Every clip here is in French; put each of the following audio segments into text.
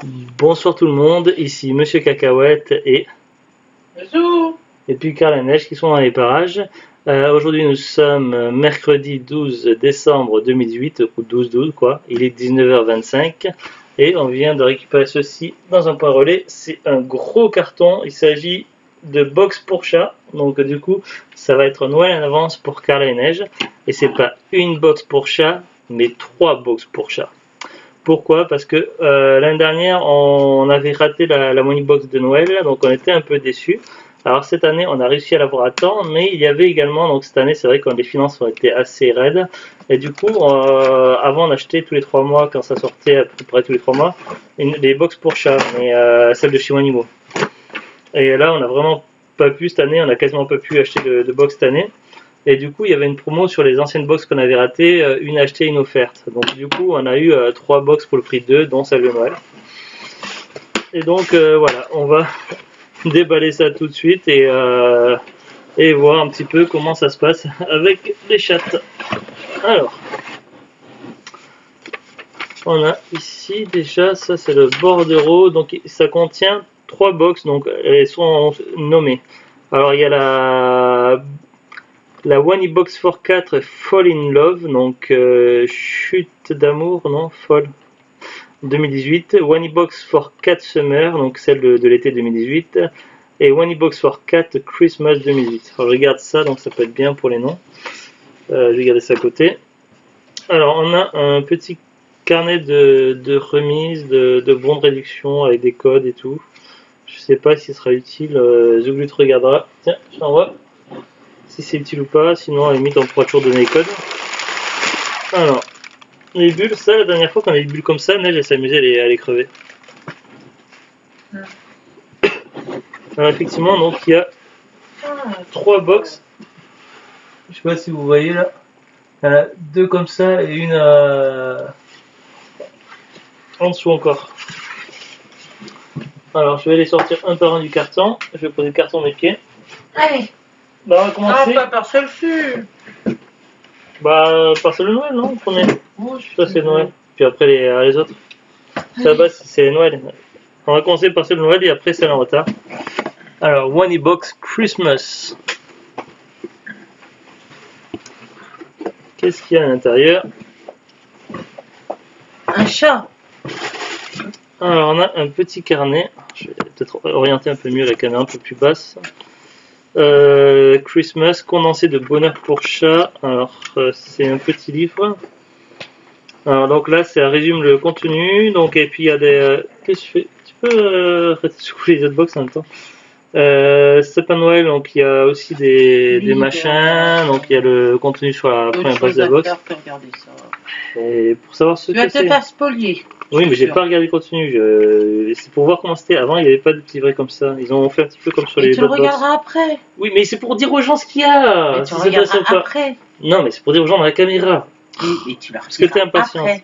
Bonsoir tout le monde, ici Monsieur Cacahuète Bonjour. et puis Carl et Neige qui sont dans les parages. Aujourd'hui nous sommes mercredi 12 décembre 2018, ou 12-12 quoi, il est 19h25 et on vient de récupérer ceci dans un point relais. C'est un gros carton, il s'agit de box pour chat, donc du coup ça va être Noël en avance pour Carl et Neige. Et c'est pas une box pour chat, mais 3 box pour chat. Pourquoi? Parce que l'année dernière, on avait raté la Money Box de Noël, donc on était un peu déçus. Alors cette année, on a réussi à l'avoir à temps, mais il y avait également, donc cette année, c'est vrai que les finances ont été assez raides. Et du coup, avant on achetait tous les 3 mois, quand ça sortait à peu près tous les 3 mois, les box pour chat, mais celles de chez Wanimo. Et là, on a vraiment pas pu cette année, on a quasiment pas pu acheter de box cette année. Et du coup, il y avait une promo sur les anciennes box qu'on avait ratées, une achetée, une offerte. Donc du coup, on a eu 3 box pour le prix de 2, dont celle de Noël. Et donc voilà, on va déballer ça tout de suite et voir un petit peu comment ça se passe avec les chattes. Alors, on a ici déjà, ça c'est le bordereau, donc ça contient 3 box, donc elles sont nommées. Alors il y a la One Box for 4 Fall in Love, donc chute d'amour, non, Fall 2018. One Box for 4 Summer, donc celle de l'été 2018. Et One Box for 4 Christmas 2018. Alors je regarde ça, donc ça peut être bien pour les noms. Je vais garder ça à côté. Alors on a un petit carnet de remise, de bons de réduction avec des codes et tout. Je sais pas si ce sera utile. Zuglut regardera. Tiens, je t'envoie. Si c'est utile ou pas, sinon à la limite on pourra toujours donner les codes. Alors, les bulles, ça la dernière fois qu'on a des bulles comme ça, Neige elle s'amusait à les crever. Alors effectivement, donc il y a 3 box. Je sais pas si vous voyez là. Il y en a 2 comme ça et une en dessous encore. Alors je vais les sortir un par un du carton. Je vais poser le carton des pieds. Allez. Bah on va commencer. Ah, pas par celle-ci. Bah par celle de Noël, non, le premier. Oh, Ça c'est Noël. Puis après les autres. Ça va, c'est Noël. On va commencer par celle de Noël et après celle en retard. Alors, One Box Christmas. Qu'est-ce qu'il y a à l'intérieur? Un chat. Alors, on a un petit carnet. Je vais peut-être orienter un peu mieux la caméra un peu plus basse. Christmas, condensé de bonheur pour chat. Alors, c'est un petit livre. Alors, donc là, ça résume le contenu. Donc, et puis il y a des. Qu'est-ce que je fais? Tu peux arrêter de secouer les autres box en même temps. Sapin Noël, donc il y a aussi des machins. Donc, il y a le contenu sur la première page de la box. Et pour savoir ce Tu vas que te c'est. faire spolier. Oui, mais j'ai pas regardé le contenu. C'est pour voir comment c'était. Avant, il n'y avait pas de petits vrais comme ça. Ils ont fait un petit peu comme sur Et les tu le box. regarderas après. Oui, mais c'est pour dire aux gens ce qu'il y a. Et tu Si le ça t'intéresse regarderas pas. après. Non, mais c'est pour dire aux gens dans la caméra. Et tu le Parce que t'es regarderas impatient. après.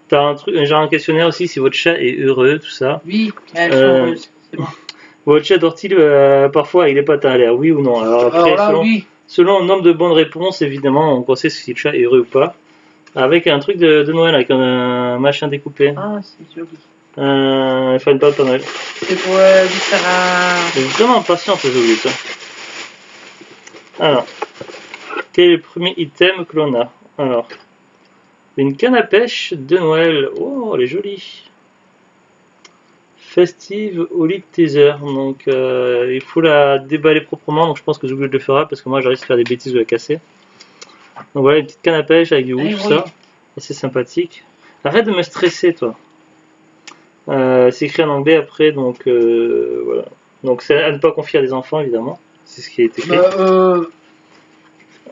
T'as un truc, genre un questionnaire aussi si votre chat est heureux, tout ça. Oui, elles sont heureuses. C'est bon. Votre chat dort-il parfois avec des pattes à l'air, oui ou non? Alors après, Alors là, oui. selon le nombre de bonnes réponses, évidemment, on sait si le chat est heureux ou pas. Avec un truc de Noël, avec un machin découpé. Ah, c'est joli. Il faut une pâte à Noël. C'est pour lui faire un. C'est vraiment impatient ce jeu, ça. Alors, quel est le premier item que l'on a? Alors, une canne à pêche de Noël. Oh, elle est jolie. Festive Olive Teaser. Donc, il faut la déballer proprement. Donc, je pense que Zouglou le fera parce que moi, j'arrive à faire des bêtises ou la casser. Donc, voilà, une petite canne à pêche avec du rouge, tout ça. Assez sympathique. Arrête de me stresser, toi. C'est écrit en anglais après, donc voilà. Donc, c'est à ne pas confier à des enfants, évidemment. C'est ce qui a été écrit.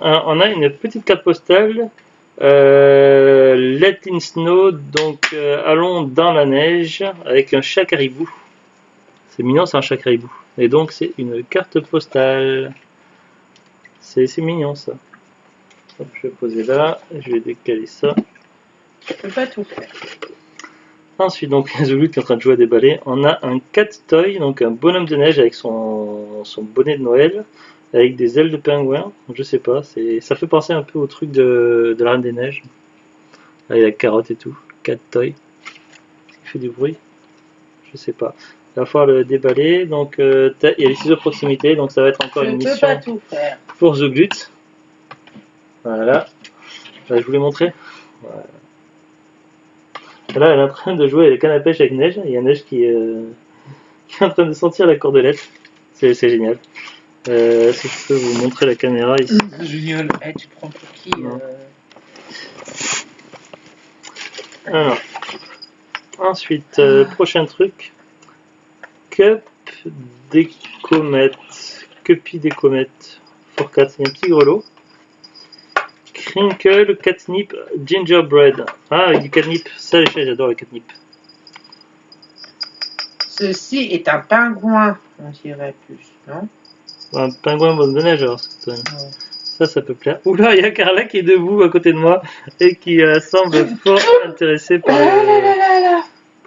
On a une petite carte postale. Let in snow, donc allons dans la neige avec un chat caribou. C'est mignon, c'est un chat caribou. Et donc c'est une carte postale. C'est mignon ça. Hop, je vais poser là, je vais décaler ça. Je peux pas tout faire. Ensuite, donc Zulu qui est en train de jouer à des balais. On a un cat toy, donc un bonhomme de neige avec son bonnet de Noël, avec des ailes de pingouin. Je sais pas, ça fait penser un peu au truc de la Reine des Neiges. Avec la carotte et tout. Cat toy. Il fait du bruit. Je sais pas. Il va falloir le déballer. Donc, il y a les ciseaux proximité, donc ça va être encore Je une ne peux mission pas tout faire. pour Zoglut. Voilà. Là, je vous l'ai montré. Voilà. Là, elle est en train de jouer avec canne à pêche avec Neige. Il y a Neige qui est en train de sentir la cordelette. C'est génial. Si je peux vous montrer la caméra ici. Génial. Tu prends pour qui Non. Alors, ensuite, prochain truc. Cup des comètes. Cupy des comètes. For Cat. Il y a un petit grelot. Crinkle, catnip, gingerbread. Ah, avec du catnip. Ça, les chats, j'adore le catnip. Ceci est un pingouin, on dirait plus, non? Un pingouin bonne de neige, alors. Ouais. Ça peut plaire. Oula, il y a Carla qui est debout à côté de moi et qui semble fort intéressée par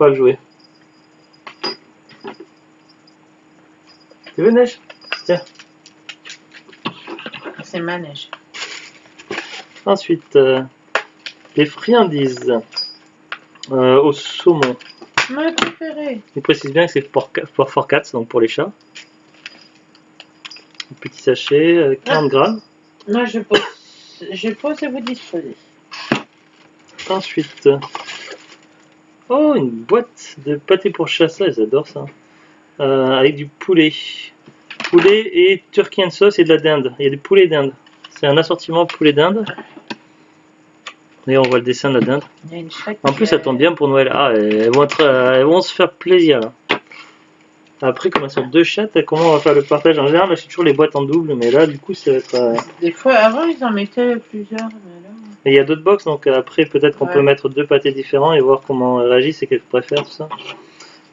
le jouet. Tu veux, Neige? Tiens. C'est ma neige. Ensuite, les friandises au saumon. Ma préférée. Il précise bien que c'est for cats, donc pour les chats. Un petit sachet, 40 grammes. Moi, je pose et vous disposez. Ensuite, oh, une boîte de pâté pour chat, ça, ils adorent ça. Avec du poulet. Poulet et turkey and sauce et de la dinde. Il y a du poulet d'Inde. C'est un assortiment poulet d'Inde. D'ailleurs, on voit le dessin de la dinde. Il y a une chatte En plus, ça tombe bien pour Noël. Ah, elles vont se faire plaisir là. Après, comme elles sont deux chattes, comment on va faire le partage? En général, c'est toujours les boîtes en double, mais là, du coup, ça va être. Des fois, avant, ils en mettaient plusieurs, mais là... Et il y a d'autres box, donc après, peut-être qu'on peut mettre deux pâtés différents et voir comment elles réagissent et qu'elles préfèrent, tout ça.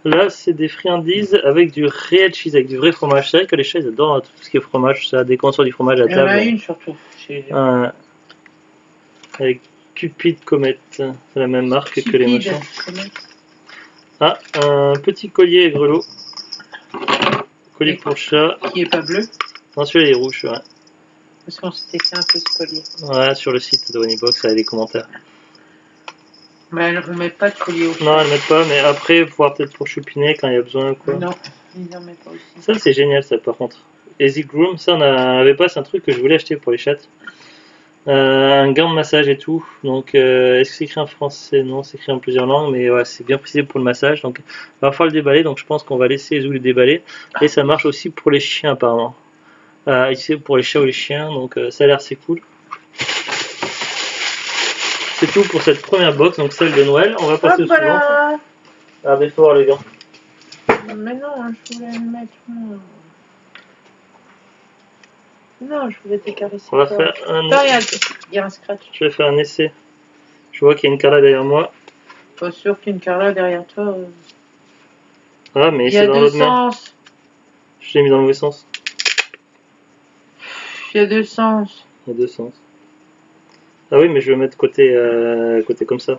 Là, c'est des friandises avec du réel cheese, avec du vrai fromage. C'est vrai que les chats, ils adorent tout ce qui est fromage, ça, dès qu'on sort du fromage à Il y en table. a une surtout. Avec Cupid Comet, c'est la même marque que les machins. Ah, un petit collier grelot. Collier pour chat. Qui est pas bleu? Non, celui-là il est rouge, ouais. Parce qu'on s'était fait un peu ce collier. Ouais, sur le site de Honeybox, il y a des commentaires. Mais on met pas de collier au chat. Non, elles mettent pas, mais après, pouvoir peut-être pour choupiner quand il y a besoin ou quoi. Non, ils en mettent pas aussi. Ça, c'est génial, ça, par contre. Easy Groom, ça, on avait pas, c'est un truc que je voulais acheter pour les chattes. Un gant de massage et tout. Donc, est-ce que c'est écrit en français? Non, c'est écrit en plusieurs langues, mais ouais, c'est bien précisé pour le massage. Donc, il va falloir le déballer. Donc, je pense qu'on va laisser les le déballer. Et ça marche aussi pour les chiens, apparemment. Ici, pour les chats ou les chiens. Donc, ça a l'air assez cool. C'est tout pour cette première box, donc celle de Noël. On va passer au suivant. Ah, mais il faut voir le gant. Mais non, je voulais le mettre. Non, je voulais te caresser. On va faire un. Regarde, il y a un scratch. Je vais faire un essai. Je vois qu'il y a une Carla derrière moi. Pas sûr qu'une Carla derrière toi. Ah, mais Il y a c'est dans deux l'autre main. sens. Je l'ai mis dans le mauvais sens. Il y a deux sens. Il y a deux sens. Ah oui, mais je vais mettre côté comme ça.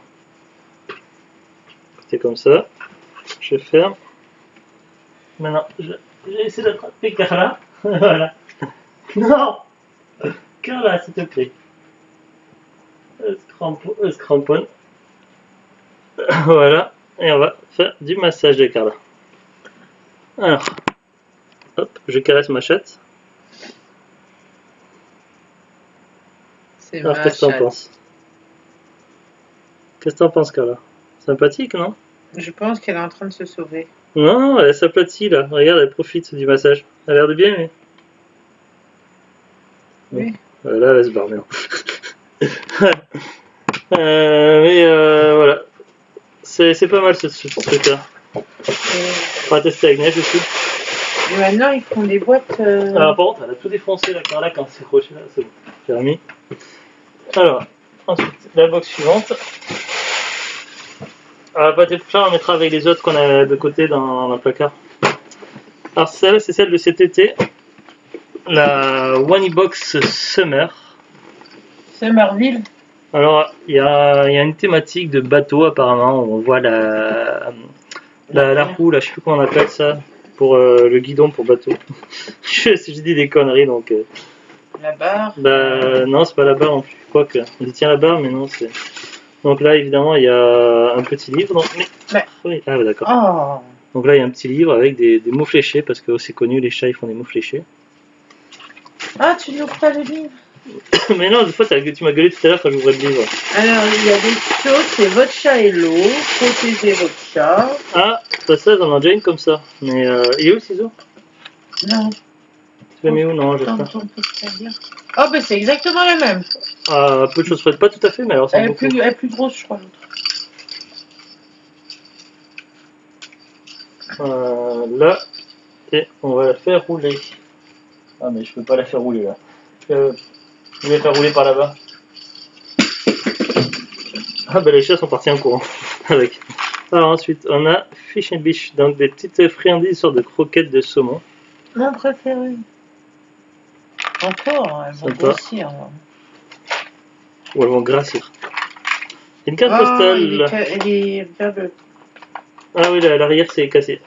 Côté comme ça. Je ferme. Maintenant, je vais essayer d'attraper Carla. Voilà. Non, Carla, s'il te plaît. Elle se cramponne. Voilà. Et on va faire du massage de Carla. Alors, hop, je caresse ma chatte. Alors, qu'est-ce que t'en penses? Qu'est-ce que t'en penses, Carla? Sympathique, non? Je pense qu'elle est en train de se sauver. Non, elle s'aplatit là. Regarde, elle profite du massage. Elle a l'air de bien, mais. Oui. Là, elle se barre maintenant. Voilà. C'est pas mal ce truc-là. On va tester avec Neige aussi. Et maintenant, ils font des boîtes. Alors, par contre, elle a tout défoncé la Carla quand c'est accroché là. C'est bon. J'ai remis. Alors, ensuite, la box suivante. Alors, la pâté pour chat, on mettra avec les autres qu'on a de côté dans le placard. Alors, celle, c'est celle de cet été. La Honeybox Summer. Summerville. Alors, il y a une thématique de bateau apparemment. On voit la roue, là, je sais plus comment on appelle ça, pour le guidon pour bateau. J'ai dit des conneries donc. La barre. Bah, non, c'est pas la barre non plus. Quoique, on dit tiens la barre, mais non, c'est. Donc là, évidemment, il y a un petit livre. Donc... Ouais. Oui, ah, d'accord. Oh. Donc là, il y a un petit livre avec des mots fléchés, parce que c'est connu, les chats, ils font des mots fléchés. Ah, tu n'ouvres pas le livre? Mais non, des fois, tu m'as gueulé tout à l'heure quand j'ouvrais le livre. Alors, il y a des choses, c'est votre chat et l'eau, protégez votre chat. Ah, pas ça, j'en ai déjà une comme ça. Mais il est où le ciseau? Non. Tu l'as mis où? Non, je sais pas. Oh, ben c'est exactement la même. Ah, peu de choses près, pas tout à fait, mais alors c'est Elle beaucoup. est plus grosse, je crois. Là, et on va la faire rouler. Ah, mais je peux pas la faire rouler là. Je vais la faire rouler par là-bas. Ah, bah les chats sont partis en courant avec. Alors ensuite, on a Fish and Bish, donc des petites friandises, sortes de croquettes de saumon. Mon préféré. Encore, elles vont Sympa. grossir. Ou elles vont grassir. Une carte postale. Regarde. Ah oui, l'arrière c'est cassé.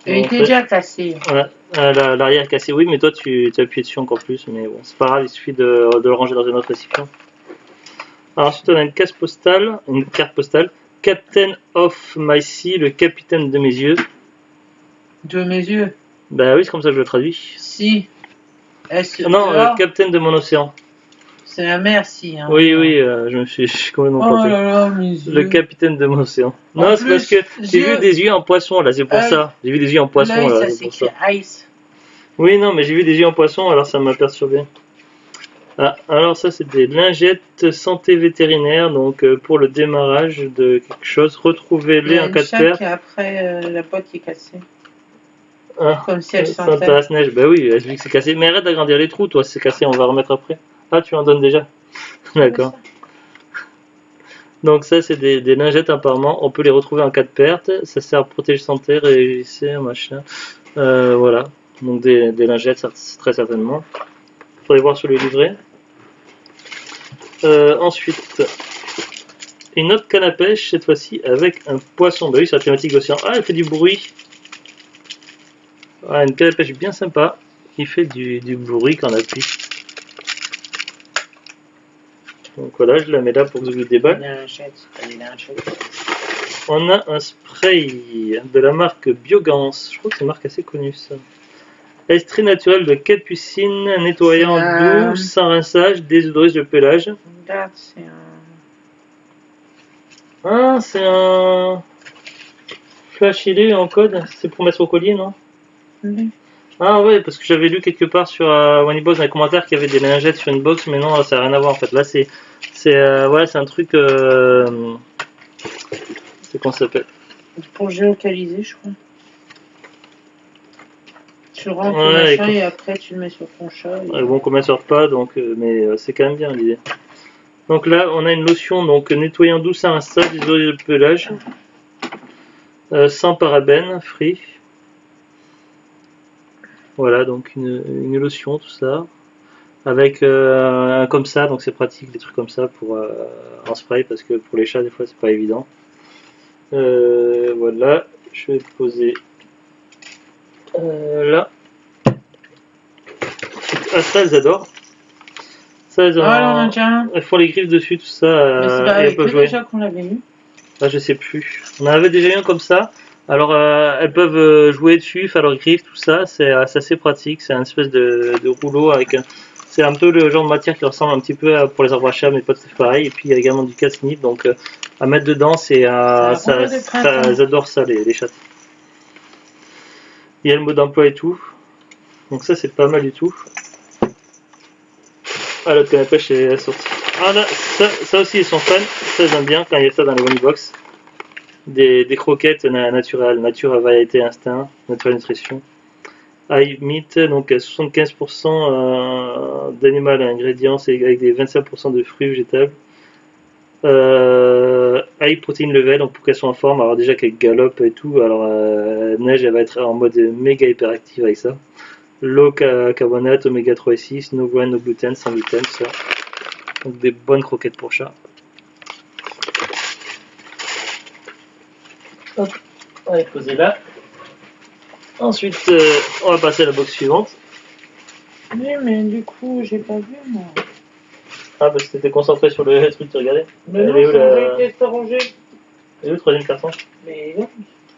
Il était déjà cassé. Ouais, l'arrière est cassé, oui, mais toi tu appuies dessus encore plus. Mais bon, c'est pas grave, il suffit de le ranger dans une autre récipient. Alors ensuite, on a une carte postale. Captain of my sea, le capitaine de mes yeux. De mes yeux. Bah oui, c'est comme ça que je le traduis. Si. Non, capitaine de mon océan. C'est la mer, si. Hein. Oui, je suis complètement planté. Là là, mes yeux. Le capitaine de mon océan. En Non, c'est plus, parce que j'ai vu des yeux en poisson là, c'est pour ça. J'ai vu des yeux en poisson là, là, ça c'est pour ça. s'écrit ice. Oui, non, mais j'ai vu des yeux en poisson, alors ça m'a perturbé. Ah, alors ça, c'est des lingettes santé vétérinaire, donc pour le démarrage de quelque chose, retrouvez-les en cas de perte. Après la boîte qui est cassée. Ah, comme si elle Santa sentait. Neige, bah oui, elle dit que c'est cassé. Mais arrête d'agrandir les trous, toi, c'est cassé, on va remettre après. Ah, tu en donnes déjà. D'accord. Donc ça, c'est des lingettes apparemment, on peut les retrouver en cas de perte. Ça sert à protéger santé, réagissez, machin. Voilà, donc des lingettes, très certainement. Faudrait voir sur le livret. Ensuite, une autre canne à pêche, cette fois-ci avec un poisson. Bah oui, c'est la thématique d'océan. Ah, elle fait du bruit. Ah, une canne à pêche bien sympa. Qui fait du bruit quand on appuie. Donc voilà, je la mets là pour que je le déballe. On a un spray de la marque Biogans. Je crois que c'est une marque assez connue ça. Extrait naturel de capucine, nettoyant doux, sans rinçage, désodorise le pelage. Regarde, c'est Ah, c'est un flash LED en code. C'est pour mettre au collier, non? Oui. Ah ouais, parce que j'avais lu quelque part sur One-Box dans les commentaires qu'il y avait des lingettes sur une box, mais non, ça n'a rien à voir en fait. Là, c'est un truc. C'est qu'on s'appelle. Pour géolocaliser, je crois. Tu rentres Ouais, le machin et après tu le mets sur ton chat. Et... Bon, qu'on ne sort pas, donc, mais c'est quand même bien l'idée. Donc là, on a une lotion donc nettoyant doux sans rinçage, désodorisant le pelage, sans parabènes, free. Voilà, donc une lotion, tout ça. Avec un comme ça, donc c'est pratique, des trucs comme ça pour en spray, parce que pour les chats, des fois, c'est pas évident. Voilà, je vais poser là. Ah, ça, elles adorent. Ça, elles font les griffes dessus, tout ça. Mais c'est pas avec eux déjà qu'on l'avait eu. Ah, je sais plus. On en avait déjà eu un comme ça. Alors, elles peuvent jouer dessus, faire leurs griffes, tout ça. C'est assez pratique. C'est une espèce de rouleau avec. C'est un peu le genre de matière qui ressemble un petit peu pour les arbres à chat, mais pas tout à fait pareil. Et puis, il y a également du casse-nid. Donc, à mettre dedans, elles adorent ça, les chats. Il y a le mot d'emploi et tout. Donc, ça, c'est pas mal du tout. Ah, l'autre canne à pêche est sortie. Ah là, ça aussi ils sont fans, ça ils aiment bien quand il y a ça dans les One-Box. Des croquettes naturelles, nature à variété instinct, nature nutrition. High meat, donc 75% d'animal à ingrédients avec des 25% de fruits végétables. High protein level, donc pour qu'elles soient en forme, alors déjà qu'elles galopent et tout, alors Neige elle va être en mode méga hyperactive avec ça. Low carbonate, oméga 3 et 6, no grain, no gluten, sans gluten, tout ça. Donc des bonnes croquettes pour chat. Hop, on va les poser là. Ensuite, on va passer à la box suivante. Oui, mais du coup, j'ai pas vu moi. Ah, parce que t'étais concentré sur le truc, tu regardais. Mais non, j'ai rangé. Elle est où le troisième carton? Mais non.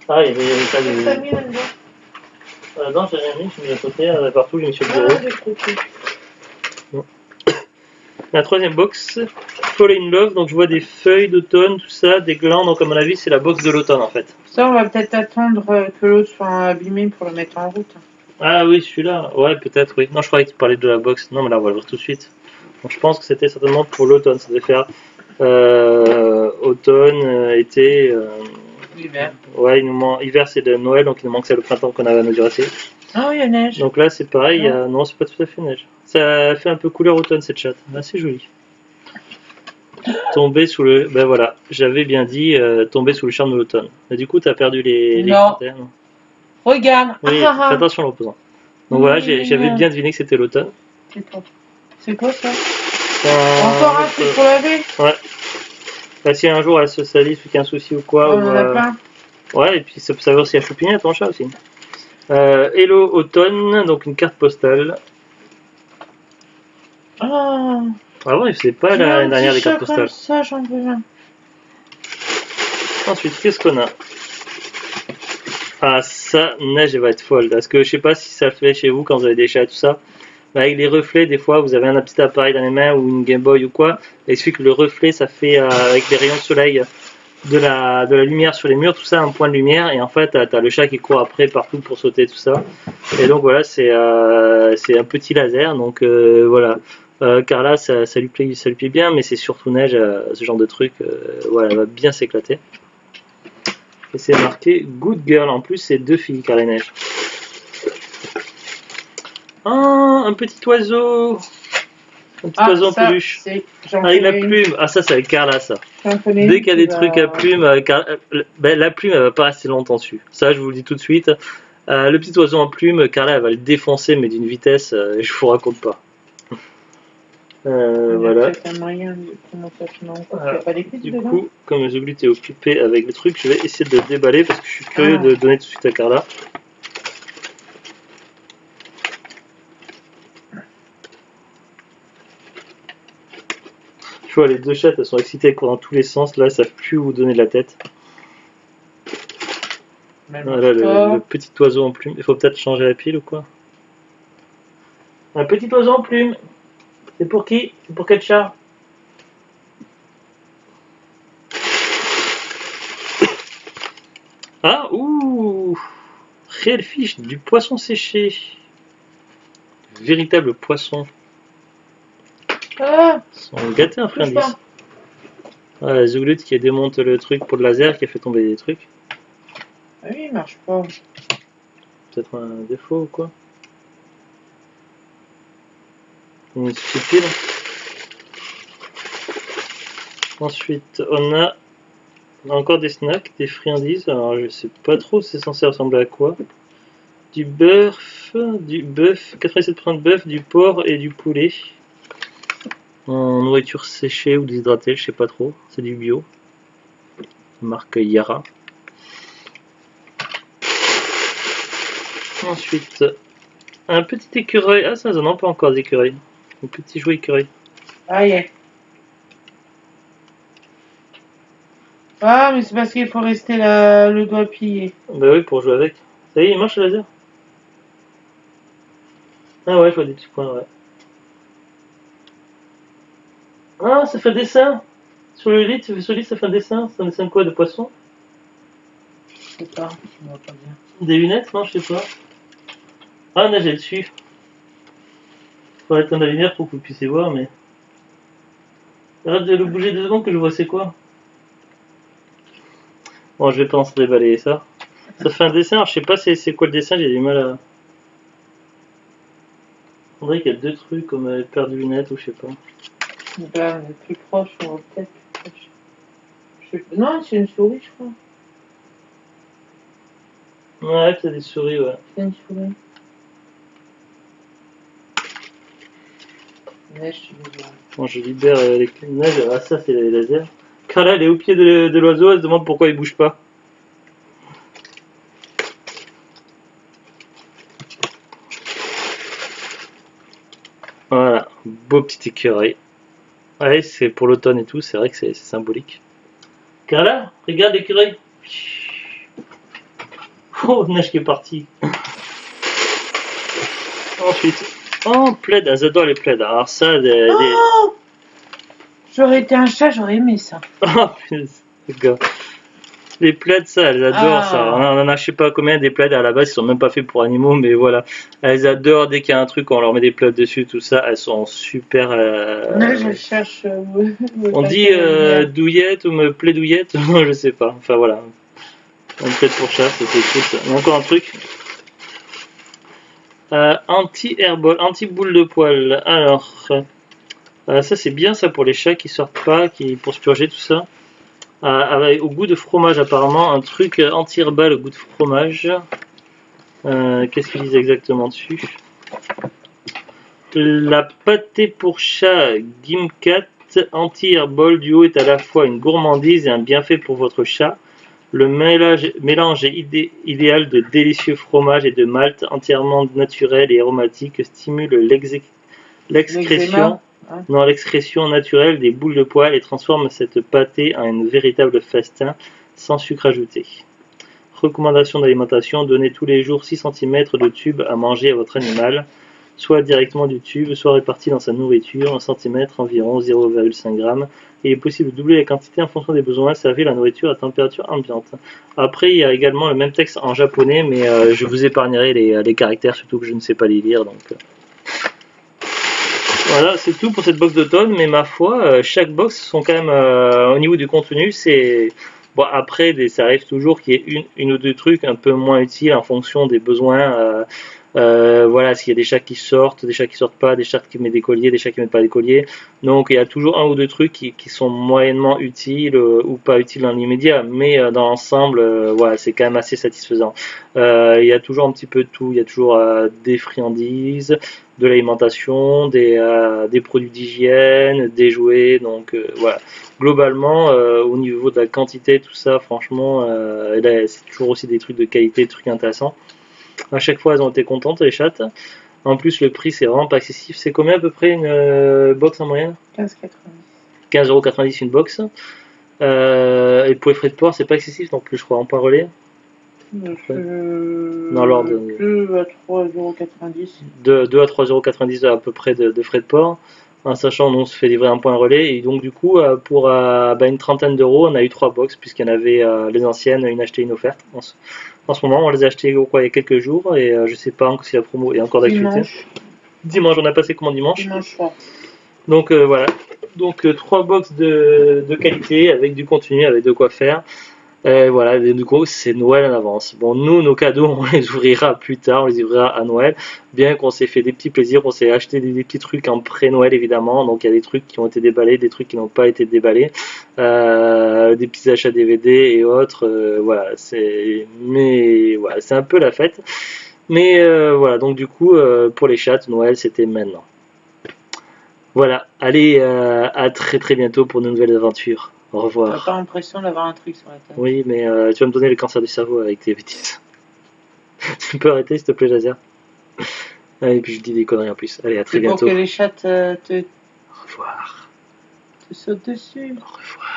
Ah, il y avait pas Qu'est-ce que t'as de. mis là-dedans? Non, j'ai rien mis, je me l'ai sauté partout, j'ai mis sur le Ah, bureau. j'ai croqué. La troisième box, Fall in Love, donc je vois des feuilles d'automne, tout ça, des glands, donc à mon avis c'est la box de l'automne en fait. Ça, on va peut-être attendre que l'autre soit abîmé pour le mettre en route. Ah oui, celui-là, ouais, peut-être, oui. Non, je croyais que tu parlais de la box. Non, mais là, on va le voir tout de suite. Donc, je pense que c'était certainement pour l'automne. Ça devait faire automne, été. L'hiver. Ouais, il nous manque. Hiver, c'est de Noël, donc il nous manque c'est le printemps qu'on avait à mesurer. Ah oui, il y a neige. Donc là, c'est pareil. Non, c'est pas tout à fait neige. Ça fait un peu couleur automne cette chatte. Assez joli. Tomber sous le. Ben voilà, j'avais bien dit tomber sous le charme de l'automne. Mais du coup, t'as perdu les Non. critères. Non. Regarde. Oui, Ah, ah, fais ah. attention à l'opposant. Donc voilà, j'avais bien deviné que c'était l'automne. C'est quoi ça? Euh, Encore un truc pour laver? Ouais. Bah, si un jour elle se salit, qu'il y a un souci ou quoi. On en a plein. Ouais, et puis ça peut savoir si elle choupinait ton chat aussi. Hello Automne, donc une carte postale. Ah, Avant, il faisait pas la dernière des cartes postales. comme ça, j'en veux un. Ensuite, qu'est-ce qu'on a? Ah, ça, neige, elle va être folle. Parce que je sais pas si ça le fait chez vous quand vous avez des chats et tout ça. Mais avec les reflets, des fois, vous avez un petit appareil dans les mains ou une Game Boy ou quoi. Et il suffit que le reflet, ça fait avec les rayons de soleil de la lumière sur les murs, tout ça, un point de lumière. Et en fait, t'as le chat qui court après partout pour sauter, tout ça. Et donc voilà, c'est un petit laser. Donc voilà. Carla, ça lui plaît bien, mais c'est surtout neige, ce genre de truc. Voilà, elle va bien s'éclater. Et c'est marqué Good Girl. En plus, c'est 2 filles, Carla et Neige. Ah, un petit oiseau. Un petit oiseau en peluche. Avec la plume. Ah, ça, c'est avec Carla, ça. Dès qu'il y a des trucs à plume, la plume, elle va pas rester longtemps dessus. Ça, je vous le dis tout de suite. Le petit oiseau en plume, Carla, elle va le défoncer, mais d'une vitesse, je vous raconte pas. Voilà. Du coup, comme Zoglu est occupé avec le truc, je vais essayer de le déballer parce que je suis curieux de donner tout de suite à Carla. Tu vois, les deux chattes, elles sont excitées, elles courent dans tous les sens. Là, elles savent plus où donner de la tête. Voilà, le petit oiseau en plume. Il faut peut-être changer la pile ou quoi? Un petit oiseau en plume. C'est pour qui? C'est pour quel chat? Ah, ouh! Réel fiche, du poisson séché. Véritable poisson. Ils sont gâtés un friandise. Ah, Zouglut qui démonte le truc pour le laser, qui a fait tomber des trucs. Ah oui, il marche pas. Peut-être un défaut ou quoi? Une petite pile. Ensuite, on a encore des snacks, des friandises. Alors, je sais pas trop c'est censé ressembler à quoi. Du bœuf, 87% de bœuf, du porc et du poulet. En nourriture séchée ou déshydratée, je sais pas trop. C'est du bio. Marque Yara. Ensuite, un petit écureuil. Ah, ça n'en a pas encore d'écureuil. Un petit jouet écureuil. Ah, yeah. Ah, mais c'est parce qu'il faut rester le doigt plié. Bah oui, pour jouer avec. Ça y est, il marche le laser? Ah ouais, je vois des petits points, ouais. Ah, ça fait un dessin. Sur le lit, ça fait un dessin. C'est un dessin de quoi? De poisson? Je sais pas, je vois pas bien. Des lunettes? Non, je sais pas. Ah, nager dessus. Faudrait éteindre la lumière pour que vous puissiez voir, mais. Arrête de le bouger 2 secondes que je vois c'est quoi. Bon, je vais pas en déballer ça. Ça fait un dessin, alors je sais pas c'est quoi le dessin, j'ai du mal à. On dirait qu'il y a 2 trucs comme paire de lunettes ou je sais pas. Ben, le plus proche, on va peut-être plus proche. Je sais pas. Non, c'est une souris, je crois. Ouais, c'est des souris, ouais. C'est une souris. Neige, tu veux voir. Bon, je libère les neiges. Ah, ça, c'est les lasers. Carla, elle est au pied de l'oiseau, elle se demande pourquoi il bouge pas. Voilà, beau petit écureuil. Ouais, c'est pour l'automne et tout, c'est vrai que c'est symbolique. Carla, regarde l'écureuil. Oh, neige qui est partie. Ensuite, oh, plaid, elles adorent les plaids. Alors ça, Oh, j'aurais été un chat, j'aurais aimé ça. Oh, putain, gars. Les plaids, ça, elles adorent ça. On en a je sais pas combien des plaids à la base, ils sont même pas faits pour animaux, mais voilà. Elles adorent dès qu'il y a un truc, on leur met des plaids dessus, tout ça. Elles sont super. Là, je cherche. On dit douillette ou me plaidouillette, je sais pas. Enfin voilà. Un plaid pour chat, c'était cool ça. Et encore un truc. Anti-airball, anti-boule de poil. Alors, ça c'est bien ça pour les chats qui sortent pas, pour se purger tout ça. Au goût de fromage apparemment, un truc anti-herbal au goût de fromage. Qu'est-ce qu'ils disent exactement dessus? La pâtée pour chat Gimcat anti-herbal duo est à la fois une gourmandise et un bienfait pour votre chat. Le mélange est idéal de délicieux fromages et de malt entièrement naturel et aromatique stimule l'excrétion naturelle des boules de poil et transforme cette pâtée en un véritable festin sans sucre ajouté. Recommandation d'alimentation, donnez tous les jours 6 cm de tube à manger à votre animal, soit directement du tube, soit réparti dans sa nourriture, 1 cm environ 0,5 g. Il est possible de doubler la quantité en fonction des besoins, servir la nourriture à température ambiante. Après, il y a également le même texte en japonais, mais je vous épargnerai les caractères, surtout que je ne sais pas les lire. Donc, voilà, c'est tout pour cette box d'automne, mais ma foi, chaque box sont quand même, au niveau du contenu, c'est... Bon, après, ça arrive toujours qu'il y ait une ou deux trucs un peu moins utiles en fonction des besoins. Voilà, s'il y a des chats qui sortent pas, des chats qui mettent des colliers, des chats qui mettent pas des colliers. Donc il y a toujours un ou deux trucs qui sont moyennement utiles ou pas utiles dans l'immédiat, mais dans l'ensemble, voilà, c'est quand même assez satisfaisant. Il y a toujours un petit peu de tout, il y a toujours des friandises, de l'alimentation, des produits d'hygiène, des jouets, donc voilà. Globalement, au niveau de la quantité, tout ça, franchement, c'est toujours aussi des trucs de qualité, des trucs intéressants. À chaque fois, elles ont été contentes, les chattes. En plus, le prix, c'est vraiment pas excessif. C'est combien à peu près une box en moyenne? 15,90. 15,90€ une box. Et pour les frais de port, c'est pas excessif non plus, je crois, en point relais. Dans l'ordre de 2 à 3,90€. 2 à 3,90€ à peu près de frais de port. En sachant on se fait livrer un point relais. Et donc, du coup, pour une trentaine d'euros, on a eu 3 box, puisqu'il y en avait les anciennes, une achetée, une offerte. En ce moment, on les a achetées il y a quelques jours et je sais pas si la promo est encore d'actualité. Dimanche, on a passé comment dimanche? Dimanche soir. Donc voilà. Donc 3 box de qualité avec du contenu, avec de quoi faire. Voilà, du coup, c'est Noël en avance. Bon, nous, nos cadeaux, on les ouvrira plus tard, on les ouvrira à Noël. Bien qu'on s'est fait des petits plaisirs, on s'est acheté des petits trucs en pré-Noël, évidemment. Donc, il y a des trucs qui ont été déballés, des trucs qui n'ont pas été déballés. Des petits achats DVD et autres. Voilà, mais voilà, c'est un peu la fête. Mais voilà, donc du coup, pour les chats, Noël, c'était maintenant. Voilà, allez, à très très bientôt pour de nouvelles aventures. Au revoir. T'as pas l'impression d'avoir un truc sur la tête? Oui, mais tu vas me donner le cancer du cerveau avec tes bêtises. Tu peux arrêter, s'il te plaît, Jazer? Et puis je dis des conneries en plus. Allez, à très bientôt. Pour que les chats te Au revoir. sautent dessus. Au revoir.